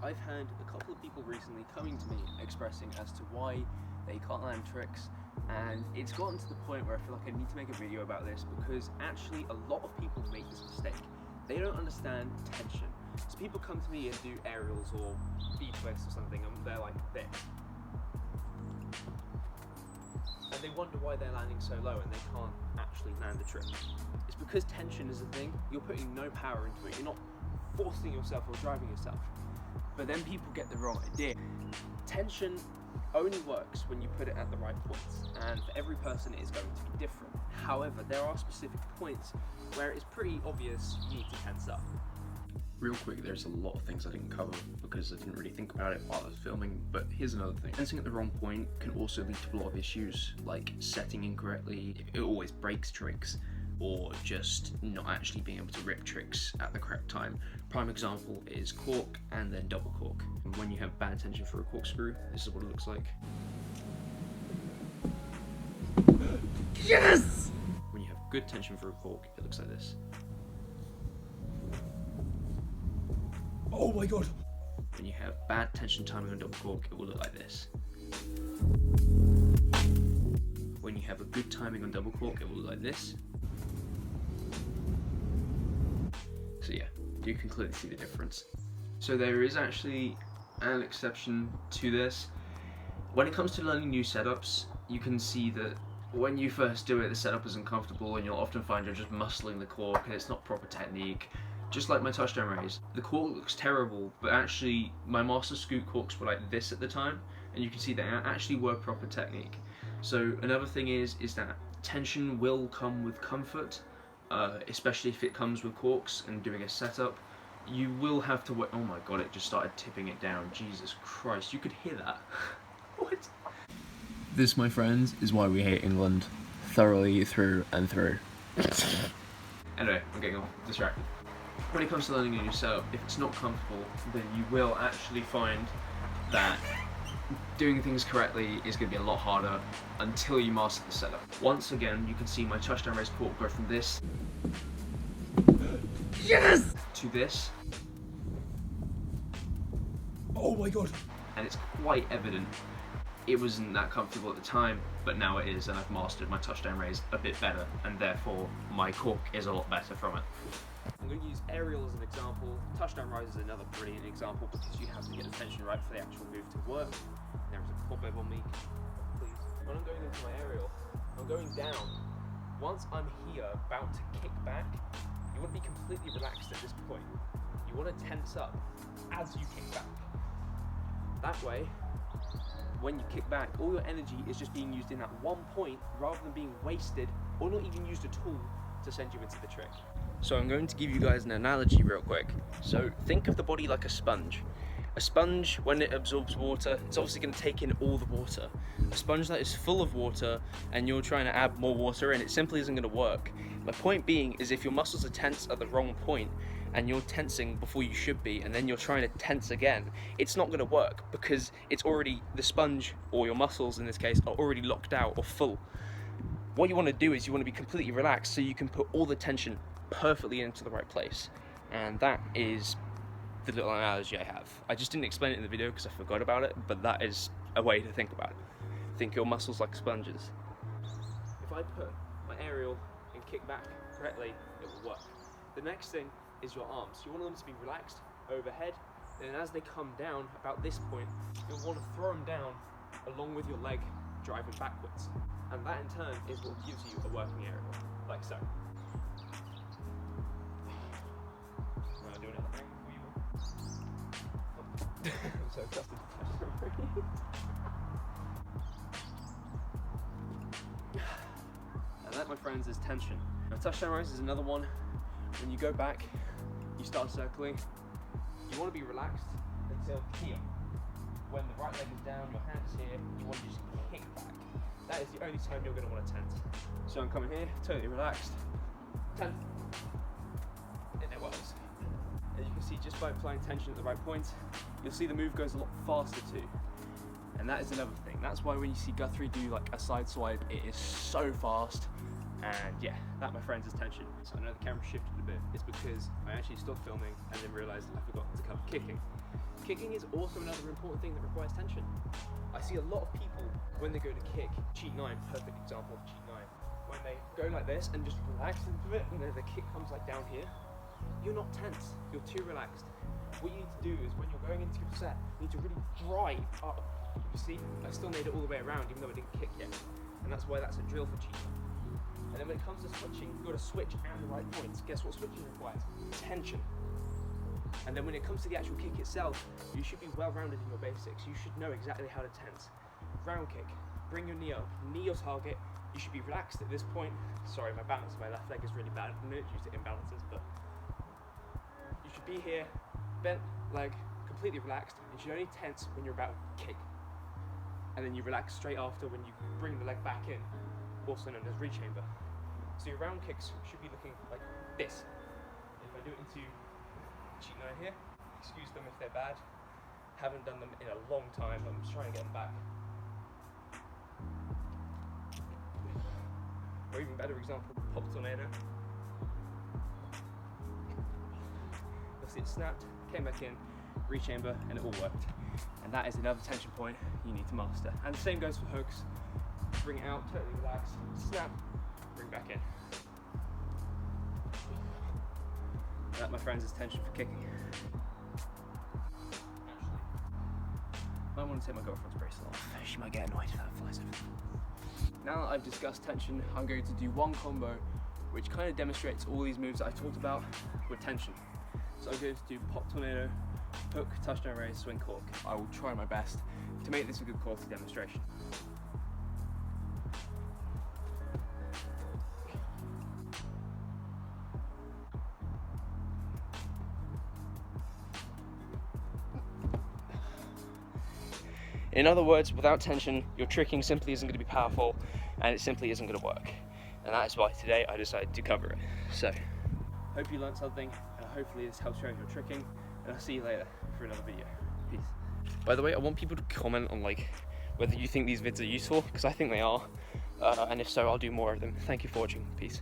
I've had a couple of people recently coming to me expressing as to why they can't land tricks, and it's gotten to the point where I feel like I need to make a video about this because actually a lot of people make this mistake. They don't understand tension. So people come to me and do aerials or V-twists or something, and they're like this. And they wonder why they're landing so low and they can't actually land the trick. It's because tension is a thing. You're putting no power into it. You're not forcing yourself or driving yourself. But then people get the wrong idea. Tension only works when you put it at the right points, and for every person it is going to be different. However, there are specific points where it's pretty obvious you need to tense up. Real quick, there's a lot of things I didn't cover because I didn't really think about it while I was filming, but here's another thing. Tensing at the wrong point can also lead to a lot of issues, like setting incorrectly, it always breaks tricks, or just not actually being able to rip tricks at the correct time. Prime example is cork and then double cork. When you have bad tension for a corkscrew, this is what it looks like. Yes! When you have good tension for a cork, it looks like this. Oh my god! When you have bad tension timing on double cork, it will look like this. When you have a good timing on double cork, it will look like this. So yeah, you can clearly see the difference. So there is actually an exception to this. When it comes to learning new setups, you can see that when you first do it, the setup isn't comfortable and you'll often find you're just muscling the cork and it's not proper technique. Just like my touchdown raise. The cork looks terrible, but actually my master scoot corks were like this at the time, and you can see they actually were proper technique. So another thing is that tension will come with comfort, especially if it comes with corks and doing a setup. You will have to wait. Oh my god, it just started tipping it down. Jesus Christ, you could hear that. What? This, my friends, is why we hate England. Thoroughly through and through. Anyway, I'm getting all distracted. When it comes to learning a new setup, if it's not comfortable, then you will actually find that doing things correctly is going to be a lot harder until you master the setup. Once again, you can see my touchdown raise cork go from this to this. Oh my god! And it's quite evident it wasn't that comfortable at the time, but now it is, and I've mastered my touchdown raise a bit better, and therefore my cork is a lot better from it. I'm going to use aerial as an example. Touchdown rise is another brilliant example because you have to get the tension right for the actual move to work. There is a cobweb on me, please. When I'm going into my aerial, I'm going down. Once I'm here, about to kick back, you want to be completely relaxed at this point. You want to tense up as you kick back. That way, when you kick back, all your energy is just being used in that one point rather than being wasted or not even used at all to send you into the trick. So I'm going to give you guys an analogy real quick. So think of the body like a sponge. A sponge, when it absorbs water, it's obviously going to take in all the water. A sponge that is full of water and you're trying to add more water in, it simply isn't going to work. My point being is if your muscles are tense at the wrong point and you're tensing before you should be and then you're trying to tense again, it's not going to work because it's already, the sponge, or your muscles in this case, are already locked out or full. What you want to do is you want to be completely relaxed so you can put all the tension perfectly into the right place, and that is the little analogy I have. I just didn't explain it in the video because I forgot about it, but that is a way to think about it. Think your muscles like sponges. If I put my aerial and kick back correctly, it will work. The next thing is your arms. You want them to be relaxed overhead, and as they come down about this point, you'll want to throw them down along with your leg driving backwards, and that in turn is what gives you a working aerial, like so. I'm so excited to touch And that, my friends, is tension. Now, touchdown rise is another one. When you go back, you start circling. You want to be relaxed until here. When the right leg is down, your hand is here, you want to just kick back. That is the only time you're going to want to tense. So I'm coming here, totally relaxed. Tense. And it works. As you can see, just by applying tension at the right point, you'll see the move goes a lot faster too. And that is another thing. That's why when you see Guthrie do like a side swipe, it is so fast. And yeah, that, my friends, is tension. So I know the camera shifted a bit. It's because I actually stopped filming and then realized I forgot to cover kicking. Kicking is also another important thing that requires tension. I see a lot of people when they go to kick, cheat 9, perfect example of cheat 9, when they go like this and just relax into it, and then the kick comes like down here, you're not tense, you're too relaxed. What you need to do is when you're going into your set, you need to really drive up. You see, I still made it all the way around even though I didn't kick yet. And that's why that's a drill for cheat 9. And then when it comes to switching, you've got to switch at the right points. Guess what switching requires? Tension. And then when it comes to the actual kick itself, you should be well-rounded in your basics. You should know exactly how to tense. Round kick, bring your knee up, knee your target. You should be relaxed at this point. Sorry, my balance on my left leg is really bad at the minute due to imbalances, but you should be here, bent leg, completely relaxed. You should only tense when you're about to kick. And then you relax straight after when you bring the leg back in, also known as rechamber. So your round kicks should be looking like this. If I do it into cheat 9 here, excuse them if they're bad. Haven't done them in a long time, I'm just trying to get them back. Or even better example, pop tornado. You'll see it snapped, came back in, rechamber, and it all worked. And that is another tension point you need to master. And the same goes for hooks. Bring it out, totally relax, snap, bring back in. That, my friends, is tension for kicking. Actually, I might want to take my girlfriend's bracelet off. She might get annoyed if that flies over. Now that I've discussed tension, I'm going to do one combo which kind of demonstrates all these moves that I talked about with tension. So I'm going to do pop tornado, hook, touchdown raise, swing cork. I will try my best to make this a good quality demonstration. In other words, without tension, your tricking simply isn't going to be powerful and it simply isn't going to work. And that is why today I decided to cover it. So, hope you learned something and hopefully this helps you out with your tricking, and I'll see you later for another video. Peace. By the way, I want people to comment on whether you think these vids are useful, because I think they are, and if so, I'll do more of them. Thank you for watching. Peace.